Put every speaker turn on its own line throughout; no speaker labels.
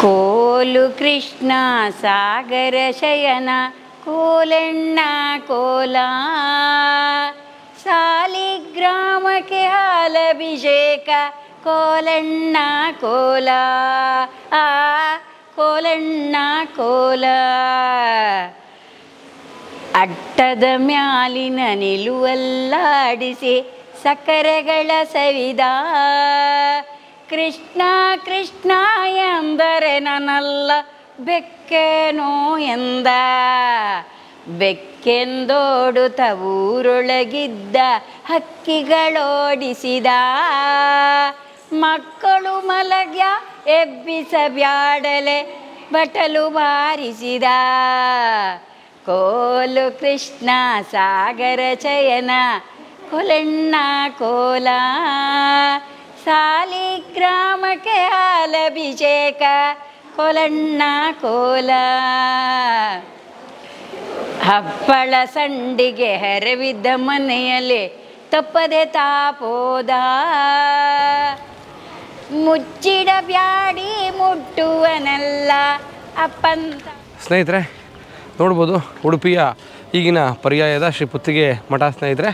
ಕೋಲು ಕೃಷ್ಣ ಸಾಗರ ಶಯನ ಕೋಲೆಣ್ಣ ಕೋಲ ಸಾಲಿಗ್ರಾಮಕ್ಕೆ ಹಾಲಭಿಷೇಕ ಕೋಲಣ್ಣ ಕೋಲ ಕೋಲಣ್ಣ ಕೋಲ ಅಟ್ಟದ ಮ್ಯಾಲಿನ ನಿಲುವಲ್ಲಾಡಿಸಿ ಸಕ್ಕರೆಗಳ ಸವಿದ ಕೃಷ್ಣ ಕೃಷ್ಣ ಎಂದರೆ ನನ್ನಲ್ಲ ಬೆಕ್ಕೇನೋ ಎಂದ ಬೆಕ್ಕೆಂದೋಡುತ್ತ ಊರೊಳಗಿದ್ದ ಹಕ್ಕಿಗಳೋಡಿಸಿದ ಮಕ್ಕಳು ಮಲಗ್ಯ ಎಬ್ಬಿಸಬ್ಯಾಡಲೆ ಬಟಲು ಬಾರಿಸಿದ ಕೋಲು ಕೃಷ್ಣ ಸಾಗರ ಚಯನ ಕೋಲಣ್ಣ ಕೋಲ ಸಾಲಿಗ್ರಾಮಕ್ಕೆ ಹಾಲಭಿಷೇಕ ಕೋಲಣ್ಣ ಕೋಲ ಹಪ್ಪಳ ಸಂಡಿಗೆ ಹರವಿದ್ದ ಮನೆಯಲ್ಲಿ ತಪ್ಪದೆ ತಾಪೋದ ಮುಚ್ಚಿಡ ಬ್ಯಾಡಿ ಮುಟ್ಟುವನೆಲ್ಲ ಅಪ್ಪಂತ.
ಸ್ನೇಹಿತರೆ ನೋಡ್ಬೋದು ಉಡುಪಿಯ ಈಗಿನ ಪರ್ಯಾಯದ ಶ್ರೀ ಪುತ್ತಿಗೆ ಮಠ. ಸ್ನೇಹಿತರೆ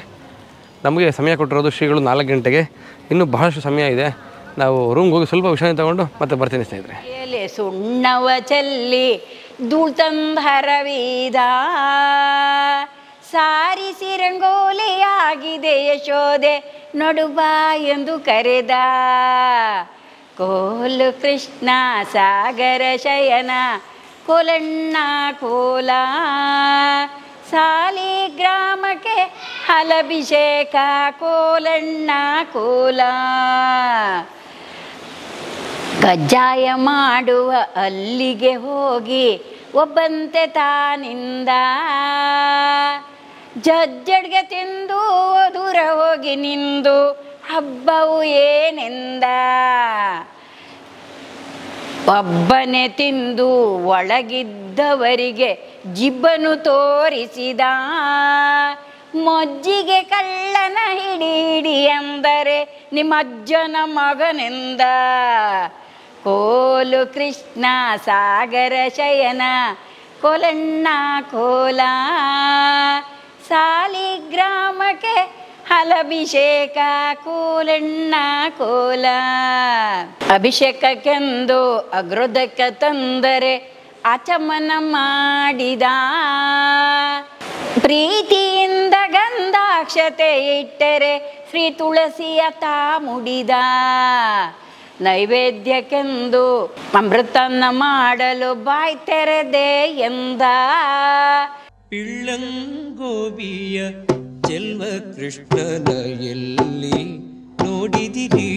ನಮಗೆ ಸಮಯ ಕೊಟ್ಟಿರೋದು ಶ್ರೀಗಳು 4 ಗಂಟೆಗೆ. ಇನ್ನೂ ಬಹಳಷ್ಟು ಸಮಯ ಇದೆ. ನಾವು ರೂಮ್ಗೆ ಹೋಗಿ ಸ್ವಲ್ಪ ವಿಶ್ರಾಂತಿ ತಗೊಂಡು ಮತ್ತೆ ಬರ್ತೀನಿ ಸ್ನೇಹಿತರೆ.
ಎಲೆ ಸುಣ್ಣವ ಚೆಲ್ಲಿ ಧೂಳ್ ತಂದ ಹರವಿದ ಸಾರಿಸಿ ರಂಗೋಲಿಯಾಗಿದೆ ಯಶೋದೆ ನಡುಬಾ ಎಂದು ಕರೆದ ಕೋಲು ಕೃಷ್ಣ ಸಾಗರ ಶಯನ ಕೋಲಣ್ಣ ಕೋಲ ಸಾಲಿಗ್ರಾಮಕ್ಕೆ ಹಾಲಭಿಷೇಕ ಕೋಲಣ್ಣ ಕೋಲ ಕಜ್ಜಾಯ ಮಾಡುವ ಅಲ್ಲಿಗೆ ಹೋಗಿ ಒಬ್ಬಂತೆ ತಾನಿಂದ ಜಜ್ಜಡ್ಗೆ ತಿಂದು ದೂರ ಹೋಗಿ ನಿಂದು ಹಬ್ಬವು ಏನೆಂದ ಒಬ್ಬನೇ ತಿಂದು ಒಳಗಿದ್ದವರಿಗೆ ಜಿಬ್ಬನು ತೋರಿಸಿದ ಮೊಜ್ಜಿಗೆ ಕಳ್ಳನ ಹಿಡಿ ಎಂದರೆ ನಿಮ್ಮ ಅಜ್ಜನ ಮಗನೆಂದ ಕೋಲು ಕೃಷ್ಣ ಸಾಗರ ಶಯನ ಕೋಲಣ್ಣ ಕೋಲ ಸಾಲಿಗ್ರಾಮಕ್ಕೆ ಹಾಲಭಿಷೇಕ ಕೋಲಣ್ಣ ಕೋಲ ಅಭಿಷೇಕಕ್ಕೆಂದು ಅಗ್ರೋದಕ ತಂದರೆ ಆಚಮನ ಮಾಡಿದ ಪ್ರೀತಿಯಿಂದ ಗಂಧಾಕ್ಷತೆ ಇಟ್ಟರೆ ಶ್ರೀ ತುಳಸಿಯ ತಾ ಮುಡಿದ ನೈವೇದ್ಯಕ್ಕೆಂದು ಅಮೃತನ ಮಾಡಲು ಬಾಯ್ ತೆರೆದೆ ಎಂದ
ಪಿಳ್ಳಂಗೋಬಿಯ ಚೆಲ್ವ ಕೃಷ್ಣನ ಎಲ್ಲಿ ನೋಡಿದಿರಿ?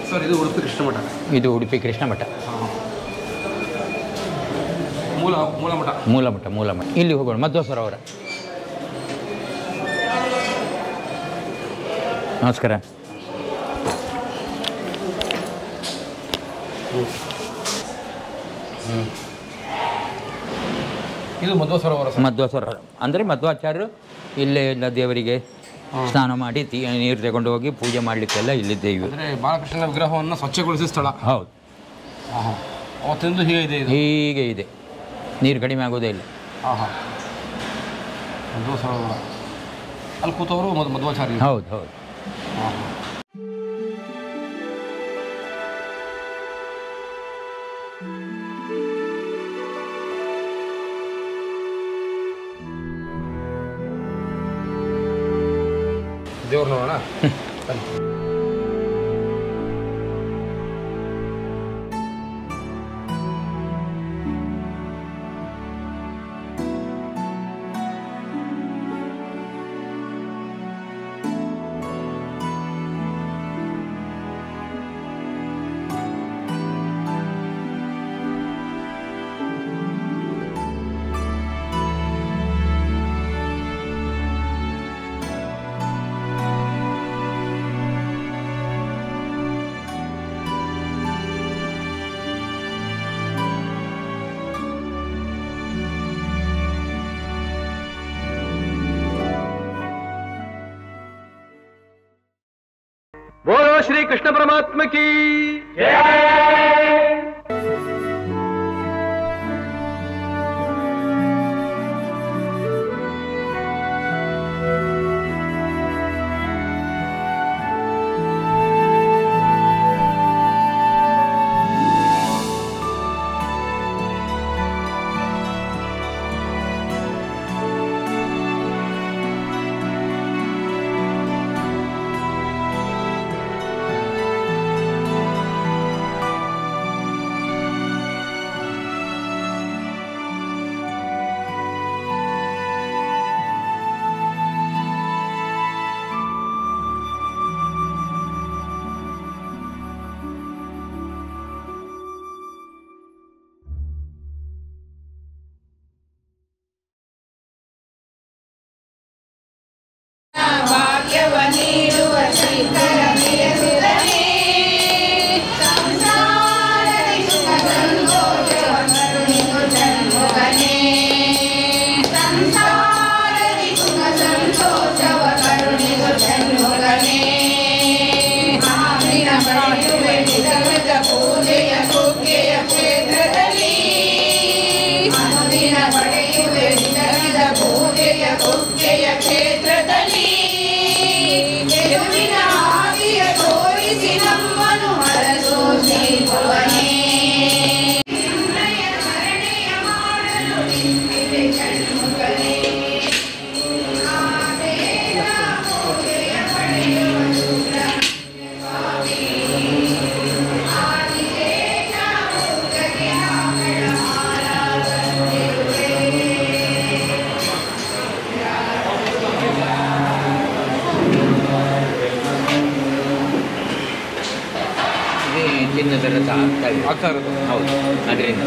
ಸರ್ ಇದು ಉಡುಪಿ ಕೃಷ್ಣ ಮಠ.
ಇದು ಉಡುಪಿ ಕೃಷ್ಣ ಮಠ. ಮೂಲ ಮಠ. ಇಲ್ಲಿ ಹೋಗೋಣ ಮಧ್ವ ಅವರ. ನಮಸ್ಕಾರ.
ಇದು ಮಧ್ವ
ಸರೋವರ ಅಂದರೆ ಮಧ್ವಾಚಾರ್ಯರು ಇಲ್ಲೇ ಎಲ್ಲ ದೇವರಿಗೆ ಸ್ನಾನ ಮಾಡಿ ನೀರು ತಗೊಂಡು ಹೋಗಿ ಪೂಜೆ ಮಾಡಲಿಕ್ಕೆಲ್ಲ ಇಲ್ಲಿದ್ದೇವೆ.
ಬಾಲಕೃಷ್ಣನ ವಿಗ್ರಹವನ್ನು ಸ್ವಚ್ಛಗೊಳಿಸಿದ ಸ್ಥಳ.
ಹೌದು.
ಅವತ್ತಿಂದು
ಹೀಗೆ ಇದೆ. ನೀರು ಕಡಿಮೆ ಆಗೋದೇ ಇಲ್ಲ.
ಮಧ್ವ ಸರೋವರ ಅಲ್ಲಿ ಕೂತವರು ಮಧ್ವಾಚಾರ್ಯ.
ಹೌದು.
ದೇವ್ರು ನೋಡೋಣ. ಬೋಲೋ ಶ್ರೀ ಕೃಷ್ಣ ಪರಮಾತ್ಮ ಕೀ
ಚಿನ್ನದ ರಥ ಆಗ್ತಾ ಇರೋದು. ಹೌದು, ಅದರಿಂದ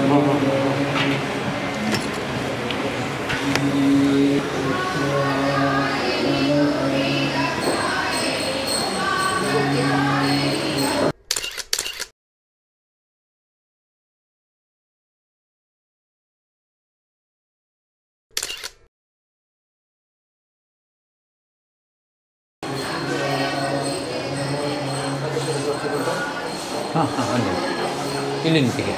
ಹಾಂ ಹಾಂ ಒಂದು ಇಲ್ಲಿ ನಿಂತಿಗೆ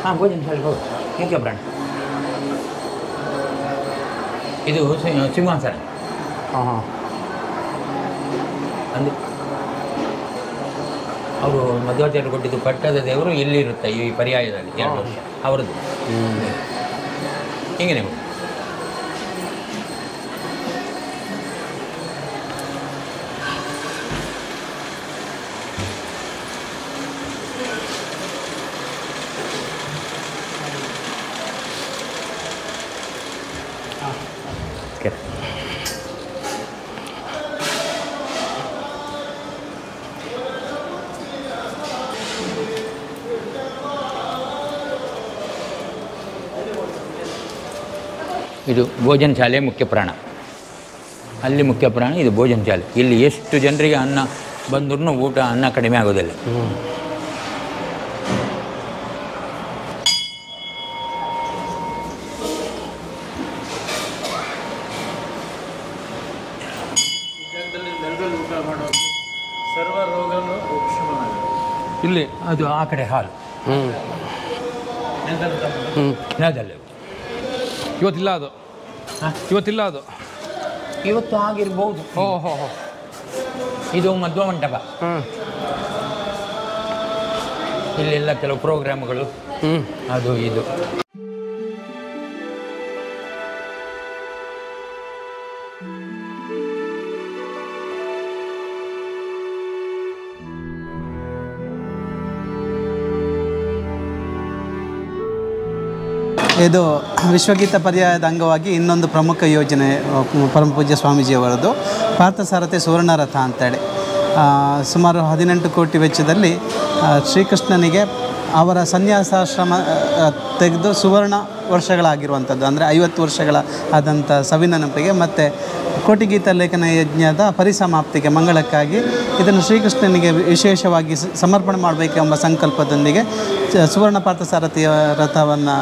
ಹಾಂ ಭೋಜನ ಶಾಲೆ ಹೌದು. ಮುಖ್ಯ ಪ್ರಾಣ ಇದು ಸಿಂಹಾಸನ.
ಹಾಂ ಹಾಂ
ಅಂದರೆ ಅವರು ಮಧ್ವಾಚಾರ್ಯ ಕೊಟ್ಟಿದ್ದು ಪಟ್ಟದ ದೇವರು ಇಲ್ಲಿರುತ್ತೆ ಈ ಪರ್ಯಾಯದಲ್ಲಿ 2 ವರ್ಷ ಅವರದ್ದು. ಹೀಗೆ ನೀವು ಇದು ಭೋಜನ ಶಾಲೆ ಮುಖ್ಯ ಪ್ರಾಣ. ಅಲ್ಲಿ ಮುಖ್ಯ ಪ್ರಾಣ, ಇದು ಭೋಜನ ಶಾಲೆ. ಇಲ್ಲಿ ಎಷ್ಟು ಜನರಿಗೆ ಅನ್ನ ಬಂದ್ರೂ ಊಟ ಅನ್ನ ಕಡಿಮೆ ಆಗೋದಿಲ್ಲ.
ಇಲ್ಲಿ
ಅದು ಆ ಕಡೆ ಹಾಲು ನೆಲದಲ್ಲಿ.
ಇವತ್ತಿಲ್ಲ ಅದು, ಇವತ್ತಿಲ್ಲ ಅದು,
ಇವತ್ತು ಆಗಿರ್ಬೋದು.
ಓಹೋ ಹೋ.
ಇದು ಮಧ್ವ ಮಂಟಪ. ಇಲ್ಲೆಲ್ಲ ಕೆಲವು ಪ್ರೋಗ್ರಾಮ್ಗಳು ಅದು ಇದು.
ಇದು ವಿಶ್ವಗೀತ ಪರ್ಯಾಯದ ಅಂಗವಾಗಿ ಇನ್ನೊಂದು ಪ್ರಮುಖ ಯೋಜನೆ ಪರಮ ಪೂಜ್ಯ ಸ್ವಾಮೀಜಿಯವರದು ಪಾರ್ಥಸಾರಥಿ ಸುವರ್ಣ ರಥ ಅಂತೇಳಿ ಸುಮಾರು 18 ಕೋಟಿ ವೆಚ್ಚದಲ್ಲಿ ಶ್ರೀಕೃಷ್ಣನಿಗೆ ಅವರ ಸನ್ಯಾಸಾಶ್ರಮ ತೆಗೆದು ಸುವರ್ಣ ವರ್ಷಗಳಾಗಿರುವಂಥದ್ದು, ಅಂದರೆ 50 ವರ್ಷಗಳ ಆದಂಥ ಸವಿನೆನಪಿಗೆ ಮತ್ತು ಕೋಟಿಗೀತ ಲೇಖನ ಯಜ್ಞದ ಪರಿಸಮಾಪ್ತಿಗೆ ಮಂಗಳಕ್ಕಾಗಿ ಇದನ್ನು ಶ್ರೀಕೃಷ್ಣನಿಗೆ ವಿಶೇಷವಾಗಿ ಸಮರ್ಪಣೆ ಮಾಡಬೇಕೆಂಬ ಸಂಕಲ್ಪದೊಂದಿಗೆ ಸುವರ್ಣ ಪಾರ್ಥಸಾರಥಿಯ ರಥವನ್ನು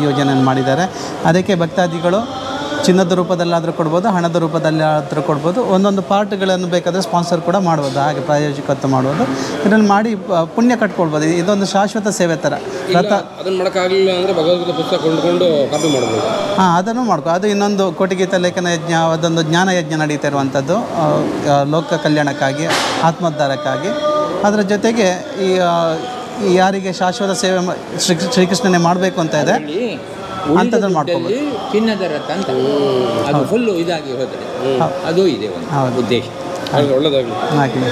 ಯೋಜನೆ ಮಾಡಿದ್ದಾರೆ. ಅದಕ್ಕೆ ಭಕ್ತಾದಿಗಳು ಚಿನ್ನದ ರೂಪದಲ್ಲಾದರೂ ಕೊಡ್ಬೋದು, ಹಣದ ರೂಪದಲ್ಲಾದರೂ ಕೊಡ್ಬೋದು. ಒಂದೊಂದು ಪಾರ್ಟ್ಗಳನ್ನು ಬೇಕಾದರೆ ಸ್ಪಾನ್ಸರ್ ಕೂಡ ಮಾಡ್ಬೋದು, ಹಾಗೆ ಪ್ರಾಯೋಜಕತ್ವ ಮಾಡ್ಬೋದು. ಇದನ್ನು ಮಾಡಿ ಪುಣ್ಯ ಕಟ್ಕೊಳ್ಬೋದು. ಇದೊಂದು ಶಾಶ್ವತ ಸೇವೆ ಥರ. ರಥ
ಅದನ್ನು ಮಾಡೋಕ್ಕಾಗಲಿಲ್ಲ ಅಂದರೆ ಭಗವದ್ಗೀತೆ ಪುಸ್ತಕ ಕೊಂಡುಕೊಂಡು ಕಾಪಿ ಮಾಡ್ಬೋದು.
ಅದನ್ನು ಮಾಡ್ಕೊ. ಅದು ಇನ್ನೊಂದು ಕೋಟಿಗೀತ ಲೇಖನ ಯಜ್ಞ, ಅದೊಂದು ಜ್ಞಾನ ಯಜ್ಞ ನಡೀತಾ ಇರುವಂಥದ್ದು, ಲೋಕ ಕಲ್ಯಾಣಕ್ಕಾಗಿ, ಆತ್ಮೋದ್ಧಾರಕ್ಕಾಗಿ. ಅದರ ಜೊತೆಗೆ ಈ ಯಾರಿಗೆ ಶಾಶ್ವತ ಸೇವೆ ಶ್ರೀಕೃಷ್ಣನೇ ಮಾಡಬೇಕು ಅಂತ ಇದೆ ಅಂಥದ್ದನ್ನು ಮಾಡ್ಕೋಬೋದು.
ಚಿನ್ನದ ರಥ ಅಂತ ಅದು ಫುಲ್ಲು ಇದಾಗಿ ಹೋದರೆ ಅದು ಇದೆ ಒಂದು ಉದ್ದೇಶ.
ಒಳ್ಳೆಯದಾಗಲಿ.
ಹಾಗೆ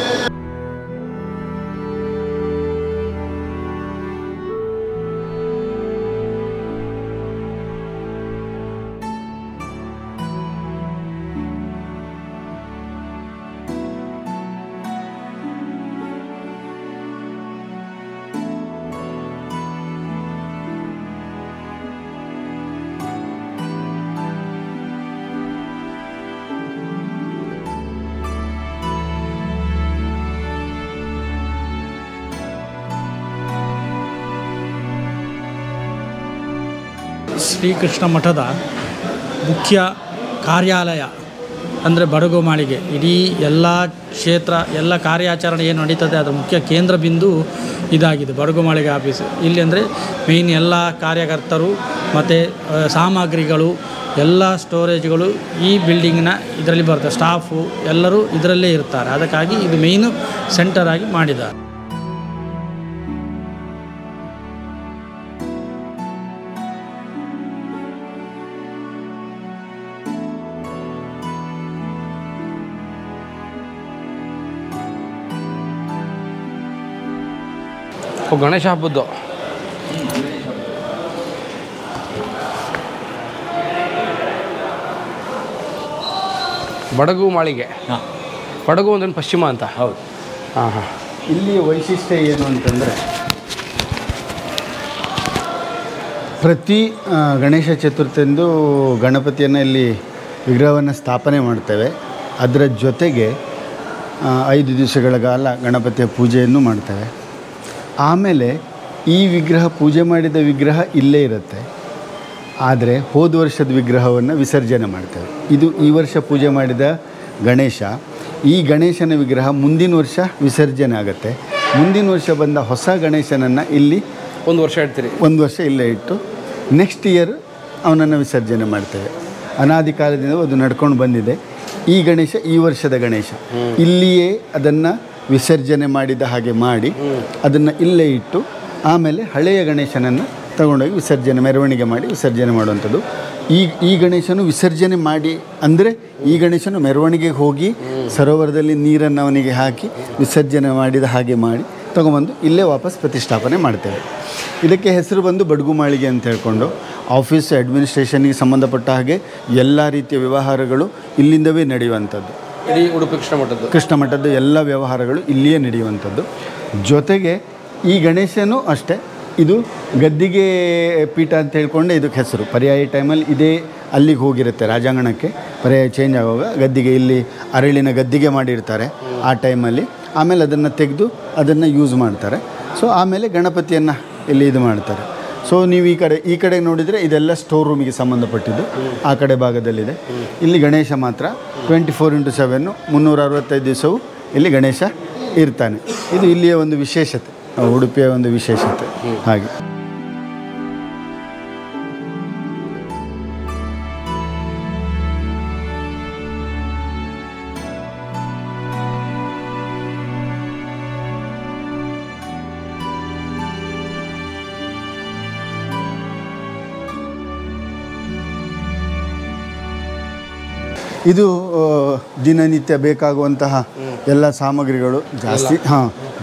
ಶ್ರೀಕೃಷ್ಣ ಮಠದ ಮುಖ್ಯ ಕಾರ್ಯಾಲಯ ಅಂದರೆ ಬಡಗು ಮಾಳಿಗೆ. ಇಡೀ ಎಲ್ಲ ಕ್ಷೇತ್ರ, ಎಲ್ಲ ಕಾರ್ಯಾಚರಣೆ ಏನು ನಡೀತದೆ ಅದರ ಮುಖ್ಯ ಕೇಂದ್ರ ಬಿಂದು ಇದಾಗಿದೆ ಬಡಗು ಮಾಳಿಗೆ ಆಫೀಸು. ಇಲ್ಲಿ ಅಂದರೆ ಮೇಯ್ನ್ ಎಲ್ಲ ಕಾರ್ಯಕರ್ತರು ಮತ್ತು ಸಾಮಗ್ರಿಗಳು ಎಲ್ಲ ಸ್ಟೋರೇಜ್ಗಳು ಈ ಬಿಲ್ಡಿಂಗಿನ ಇದರಲ್ಲಿ ಬರ್ತದೆ. ಸ್ಟಾಫು ಎಲ್ಲರೂ ಇದರಲ್ಲೇ ಇರ್ತಾರೆ. ಅದಕ್ಕಾಗಿ ಇದು ಮೇಯ್ನು ಸೆಂಟರ್ ಆಗಿ ಮಾಡಿದ್ದಾರೆ.
ಗಣೇಶ ಹಬ್ಬದ್ದು ಬಡಗು ಮಾಳಿಗೆ. ಬಡಗು ಅಂದ್ರೆ ಪಶ್ಚಿಮ ಅಂತ.
ಹೌದು.
ಹಾಂ ಹಾಂ.
ಇಲ್ಲಿಯ ವೈಶಿಷ್ಟ್ಯ ಏನು ಅಂತಂದರೆ, ಪ್ರತಿ ಗಣೇಶ ಚತುರ್ಥಿಯಂದು ಗಣಪತಿಯನ್ನು ಇಲ್ಲಿ ವಿಗ್ರಹವನ್ನು ಸ್ಥಾಪನೆ ಮಾಡ್ತೇವೆ. ಅದರ ಜೊತೆಗೆ 5 ದಿವಸಗಳ ಕಾಲ ಗಣಪತಿಯ ಪೂಜೆಯನ್ನು ಮಾಡ್ತೇವೆ. ಆಮೇಲೆ ಈ ವಿಗ್ರಹ, ಪೂಜೆ ಮಾಡಿದ ವಿಗ್ರಹ ಇಲ್ಲೇ ಇರುತ್ತೆ. ಆದರೆ ಹೋದ ವರ್ಷದ ವಿಗ್ರಹವನ್ನು ವಿಸರ್ಜನೆ ಮಾಡ್ತೇವೆ. ಇದು ಈ ವರ್ಷ ಪೂಜೆ ಮಾಡಿದ ಗಣೇಶ. ಈ ಗಣೇಶನ ವಿಗ್ರಹ ಮುಂದಿನ ವರ್ಷ ವಿಸರ್ಜನೆ ಆಗುತ್ತೆ. ಮುಂದಿನ ವರ್ಷ ಬಂದ ಹೊಸ ಗಣೇಶನನ್ನು ಇಲ್ಲಿ
1 ವರ್ಷ ಇಡ್ತೀರಿ.
1 ವರ್ಷ ಇಲ್ಲೇ ಇಟ್ಟು ನೆಕ್ಸ್ಟ್ ಇಯರ್ ಅವನನ್ನು ವಿಸರ್ಜನೆ ಮಾಡ್ತೇವೆ. ಅನಾದಿ ಕಾಲದಿಂದ ಅದು ನಡ್ಕೊಂಡು ಬಂದಿದೆ. ಈ ಗಣೇಶ ಈ ವರ್ಷದ ಗಣೇಶ. ಇಲ್ಲಿಯೇ ಅದನ್ನು ವಿಸರ್ಜನೆ ಮಾಡಿದ ಹಾಗೆ ಮಾಡಿ ಅದನ್ನು ಇಲ್ಲೇ ಇಟ್ಟು ಆಮೇಲೆ ಹಳೆಯ ಗಣೇಶನನ್ನು ತಗೊಂಡೋಗಿ ವಿಸರ್ಜನೆ, ಮೆರವಣಿಗೆ ಮಾಡಿ ವಿಸರ್ಜನೆ ಮಾಡುವಂಥದ್ದು. ಈ ಗಣೇಶನು ವಿಸರ್ಜನೆ ಮಾಡಿ ಅಂದರೆ ಈ ಗಣೇಶನು ಮೆರವಣಿಗೆಗೆ ಹೋಗಿ ಸರೋವರದಲ್ಲಿ ನೀರನ್ನು ಅವನಿಗೆ ಹಾಕಿ ವಿಸರ್ಜನೆ ಮಾಡಿದ ಹಾಗೆ ಮಾಡಿ ತಗೊಂಬಂದು ಇಲ್ಲೇ ವಾಪಸ್ ಪ್ರತಿಷ್ಠಾಪನೆ ಮಾಡ್ತೇವೆ. ಇದಕ್ಕೆ ಹೆಸರು ಬಂದು ಬಡಗು ಮಾಳಿಗೆ ಅಂತ ಹೇಳ್ಕೊಂಡು, ಆಫೀಸ್ ಅಡ್ಮಿನಿಸ್ಟ್ರೇಷನ್ಗೆ ಸಂಬಂಧಪಟ್ಟ ಹಾಗೆ ಎಲ್ಲ ರೀತಿಯ ವ್ಯವಹಾರಗಳು ಇಲ್ಲಿಂದವೇ ನಡೆಯುವಂಥದ್ದು.
ಇಡೀ ಉಡುಪಿ
ಕೃಷ್ಣ ಮಠದ್ದು ಎಲ್ಲ ವ್ಯವಹಾರಗಳು ಇಲ್ಲಿಯೇ ನಡೆಯುವಂಥದ್ದು. ಜೊತೆಗೆ ಈ ಗಣೇಶನೂ ಅಷ್ಟೇ, ಇದು ಗದ್ದಿಗೆ ಪೀಠ ಅಂತ ಹೇಳ್ಕೊಂಡೆ ಇದಕ್ಕೆ ಹೆಸರು. ಪರ್ಯಾಯ ಟೈಮಲ್ಲಿ ಇದೇ ಅಲ್ಲಿಗೆ ಹೋಗಿರುತ್ತೆ ರಾಜಾಂಗಣಕ್ಕೆ. ಪರ್ಯಾಯ ಚೇಂಜ್ ಆಗುವಾಗ ಗದ್ದಿಗೆ, ಇಲ್ಲಿ ಅರಳಿನ ಗದ್ದಿಗೆ ಮಾಡಿರ್ತಾರೆ ಆ ಟೈಮಲ್ಲಿ. ಆಮೇಲೆ ಅದನ್ನು ತೆಗೆದು ಅದನ್ನು ಯೂಸ್ ಮಾಡ್ತಾರೆ. ಸೊ ಆಮೇಲೆ ಗಣಪತಿಯನ್ನು ಇಲ್ಲಿ ಇದು ಮಾಡ್ತಾರೆ. ಸೊ ನೀವು ಈ ಕಡೆ ನೋಡಿದರೆ ಇದೆಲ್ಲ ಸ್ಟೋರ್ ರೂಮಿಗೆ ಸಂಬಂಧಪಟ್ಟಿದ್ದು ಆ ಕಡೆ ಭಾಗದಲ್ಲಿದೆ. ಇಲ್ಲಿ ಗಣೇಶ ಮಾತ್ರ 24x7 365 ದಿವಸವೂ ಇಲ್ಲಿ ಗಣೇಶ ಇರ್ತಾನೆ. ಇದು ಇಲ್ಲಿಯ ಒಂದು ವಿಶೇಷತೆ, ಉಡುಪಿಯ ಒಂದು ವಿಶೇಷತೆ. ಹಾಗೆ ಇದು ದಿನನಿತ್ಯ ಬೇಕಾಗುವಂತಹ ಎಲ್ಲ ಸಾಮಗ್ರಿಗಳು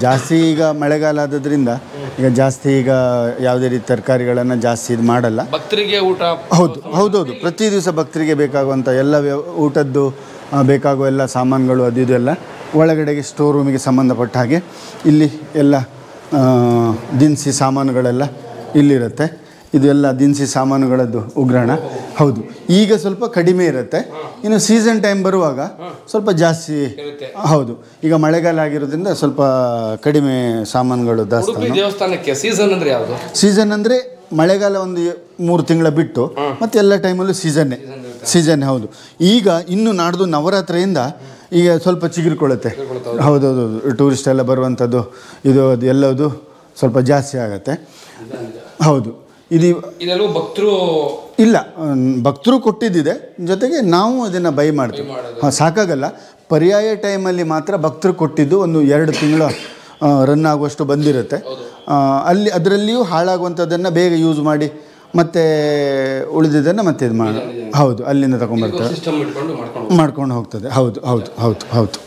ಜಾಸ್ತಿ ಈಗ ಮಳೆಗಾಲ ಆದದ್ರಿಂದ ಈಗ ಜಾಸ್ತಿ ಈಗ ಯಾವುದೇ ರೀತಿ ತರಕಾರಿಗಳನ್ನು ಜಾಸ್ತಿ ಇದು ಮಾಡಲ್ಲ.
ಭಕ್ತರಿಗೆ ಊಟ
ಹೌದು ಪ್ರತಿ ದಿವಸ ಭಕ್ತರಿಗೆ ಬೇಕಾಗುವಂಥ ಎಲ್ಲ ಊಟದ್ದು ಬೇಕಾಗುವ ಎಲ್ಲ ಸಾಮಾನುಗಳು ಅದು ಇದೆಲ್ಲ ಒಳಗಡೆಗೆ ಸ್ಟೋರ್ ರೂಮಿಗೆ ಸಂಬಂಧಪಟ್ಟ ಹಾಗೆ ಇಲ್ಲಿ ಎಲ್ಲ ದಿನಸಿ ಸಾಮಾನುಗಳೆಲ್ಲ ಇಲ್ಲಿರುತ್ತೆ. ಇದು ಎಲ್ಲ ದಿನಸಿ ಸಾಮಾನುಗಳದ್ದು ಉಗ್ರಾಣ. ಹೌದು, ಈಗ ಸ್ವಲ್ಪ ಕಡಿಮೆ ಇರುತ್ತೆ. ಇನ್ನು ಸೀಸನ್ ಟೈಮ್ ಬರುವಾಗ ಸ್ವಲ್ಪ ಜಾಸ್ತಿ. ಹೌದು, ಈಗ ಮಳೆಗಾಲ ಆಗಿರೋದ್ರಿಂದ ಸ್ವಲ್ಪ ಕಡಿಮೆ ಸಾಮಾನುಗಳು
ದೇವಸ್ಥಾನಕ್ಕೆ. ಸೀಸನ್ ಅಂದರೆ ಯಾವುದು?
ಸೀಸನ್ ಅಂದರೆ ಮಳೆಗಾಲ ಒಂದು 3 ತಿಂಗಳ ಬಿಟ್ಟು ಮತ್ತೆ ಎಲ್ಲ ಟೈಮಲ್ಲೂ ಸೀಸನ್ನೇ. ಸೀಸನ್ ಹೌದು. ಈಗ ಇನ್ನು ನಾಡ್ದು ನವರಾತ್ರಿಯಿಂದ ಈಗ ಸ್ವಲ್ಪ ಚಿಗುರಿಕೊಳ್ಳುತ್ತೆ. ಹೌದೌದು, ಟೂರಿಸ್ಟ್ ಎಲ್ಲ ಬರುವಂಥದ್ದು ಇದು ಅದು ಎಲ್ಲದು ಸ್ವಲ್ಪ ಜಾಸ್ತಿ ಆಗುತ್ತೆ. ಹೌದು, ಇದೆಲ್ಲೂ ಭಕ್ತರು ಇಲ್ಲ, ಭಕ್ತರು ಕೊಟ್ಟಿದ್ದಿದೆ, ಜೊತೆಗೆ ನಾವು ಅದನ್ನು ಬೈ ಮಾಡ್ತೀವಿ. ಹಾಂ, ಸಾಕಾಗಲ್ಲ. ಪರ್ಯಾಯ ಟೈಮಲ್ಲಿ ಮಾತ್ರ ಭಕ್ತರು ಕೊಟ್ಟಿದ್ದು ಒಂದು 2 ತಿಂಗಳು ರನ್ ಆಗುವಷ್ಟು ಬಂದಿರುತ್ತೆ. ಅಲ್ಲಿ ಅದರಲ್ಲಿಯೂ ಹಾಳಾಗುವಂಥದ್ದನ್ನು ಬೇಗ ಯೂಸ್ ಮಾಡಿ ಮತ್ತೆ ಉಳಿದಿದ್ದನ್ನು ಮತ್ತೆ ಇದು ಮಾಡಿ ಹೌದು ಅಲ್ಲಿಂದ ತಗೊಂಡ್ಬರ್ತಾರೆ, ಮಾಡ್ಕೊಂಡು ಹೋಗ್ತದೆ. ಹೌದು ಹೌದು ಹೌದು ಹೌದು.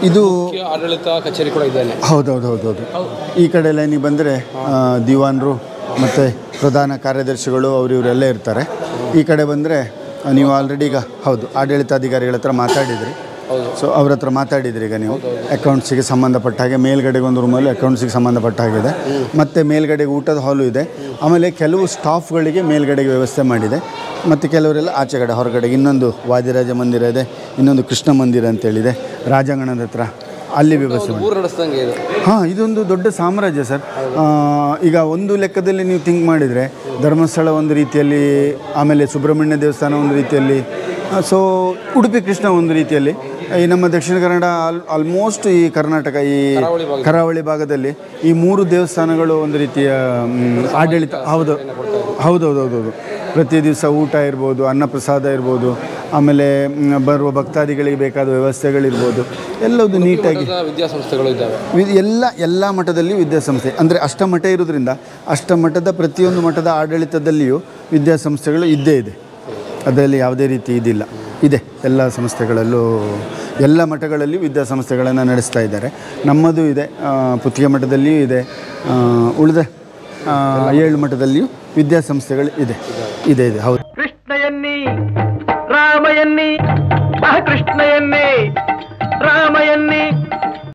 ಇದು
ಆಡಳಿತ ಕಚೇರಿ ಕೂಡ ಇದೆ.
ಹೌದೌದು ಹೌದೌದು. ಈ ಕಡೆ ಲೈನಿಗೆ ಬಂದರೆ ದಿವಾನರು ಮತ್ತು ಪ್ರಧಾನ ಕಾರ್ಯದರ್ಶಿಗಳು ಇವರೆಲ್ಲ ಇರ್ತಾರೆ. ಈ ಕಡೆ ಬಂದರೆ ನೀವು ಆಲ್ರೆಡಿ ಈಗ ಹೌದು ಆಡಳಿತಾಧಿಕಾರಿಗಳ ಹತ್ರ ಮಾತಾಡಿದ್ರಿ. ಸೊ ಅವ್ರ ಹತ್ರ ಮಾತಾಡಿದ್ರಿ ಈಗ ನೀವು. ಅಕೌಂಟ್ಸಿಗೆ ಸಂಬಂಧಪಟ್ಟ ಹಾಗೆ ಮೇಲ್ಗಡೆಗೆ ಒಂದು ರೂಮಲ್ಲಿ ಅಕೌಂಟ್ಸಿಗೆ ಸಂಬಂಧಪಟ್ಟ ಹಾಗಿದೆ, ಮತ್ತು ಮೇಲ್ಗಡೆಗೆ ಊಟದ ಹಾಲು ಇದೆ. ಆಮೇಲೆ ಕೆಲವು ಸ್ಟಾಫ್ಗಳಿಗೆ ಮೇಲ್ಗಡೆಗೆ ವ್ಯವಸ್ಥೆ ಮಾಡಿದೆ, ಮತ್ತು ಕೆಲವರೆಲ್ಲ ಆಚೆಗಡೆ ಹೊರಗಡೆಗೆ ಇನ್ನೊಂದು ವಾದಿರಾಜ ಮಂದಿರ ಇದೆ, ಇನ್ನೊಂದು ಕೃಷ್ಣ ಮಂದಿರ ಅಂತೇಳಿದೆ ರಾಜಾಂಗಣದ ಹತ್ರ, ಅಲ್ಲಿ ವ್ಯವಸ್ಥೆ ಮಾಡಿ. ಹಾಂ, ಇದೊಂದು ದೊಡ್ಡ ಸಾಮ್ರಾಜ್ಯ ಸರ್. ಈಗ ಒಂದು ಲೆಕ್ಕದಲ್ಲಿ ನೀವು ಥಿಂಕ್ ಮಾಡಿದರೆ ಧರ್ಮಸ್ಥಳ ಒಂದು ರೀತಿಯಲ್ಲಿ, ಆಮೇಲೆ ಸುಬ್ರಹ್ಮಣ್ಯ ದೇವಸ್ಥಾನ ಒಂದು ರೀತಿಯಲ್ಲಿ, ಸೊ ಉಡುಪಿ ಕೃಷ್ಣ ಒಂದು ರೀತಿಯಲ್ಲಿ, ಈ ನಮ್ಮ ದಕ್ಷಿಣ ಕನ್ನಡ ಆಲ್ಮೋಸ್ಟ್ ಈ ಕರ್ನಾಟಕ ಈ ಕರಾವಳಿ ಭಾಗದಲ್ಲಿ ಈ 3 ದೇವಸ್ಥಾನಗಳು ಒಂದು ರೀತಿಯ ಆಡಳಿತ. ಹೌದೌದೌದೌದು. ಪ್ರತಿ ದಿವಸ ಊಟ ಇರ್ಬೋದು, ಅನ್ನಪ್ರಸಾದ ಇರ್ಬೋದು, ಆಮೇಲೆ ಬರುವ ಭಕ್ತಾದಿಗಳಿಗೆ ಬೇಕಾದ ವ್ಯವಸ್ಥೆಗಳಿರ್ಬೋದು, ಎಲ್ಲವೂ ನೀಟಾಗಿ
ವಿದ್ಯಾಸಂಸ್ಥೆಗಳು ಇದ್ದಾವೆ.
ಎಲ್ಲ ಮಠದಲ್ಲಿಯೂ ವಿದ್ಯಾಸಂಸ್ಥೆ ಅಂದರೆ ಅಷ್ಟಮಠ ಇರೋದ್ರಿಂದ ಅಷ್ಟಮಠದ ಪ್ರತಿಯೊಂದು ಮಠದ ಆಡಳಿತದಲ್ಲಿಯೂ ವಿದ್ಯಾಸಂಸ್ಥೆಗಳು ಇದ್ದೇ ಇದೆ. ಅದರಲ್ಲಿ ಯಾವುದೇ ರೀತಿ ಇದಿಲ್ಲ, ಇದೆ. ಎಲ್ಲ ಸಂಸ್ಥೆಗಳಲ್ಲೂ ಎಲ್ಲ ಮಠಗಳಲ್ಲಿಯೂ ವಿದ್ಯಾಸಂಸ್ಥೆಗಳನ್ನು ನಡೆಸ್ತಾ ಇದ್ದಾರೆ. ನಮ್ಮದು ಇದೆ, ಪುತ್ತಿಗೆ ಮಠದಲ್ಲಿಯೂ ಇದೆ, ಉಳಿದ 7 ಮಠದಲ್ಲಿಯೂ ವಿದ್ಯಾಸಂಸ್ಥೆಗಳು ಇದೆ ಇದೆ ಇದೆ ಹೌದು.
ಕೃಷ್ಣಯನ್ನಿ ರಾಮಯನ್ನಿ ಕೃಷ್ಣಯನ್ನಿ ರಾಮಯನ್ನಿ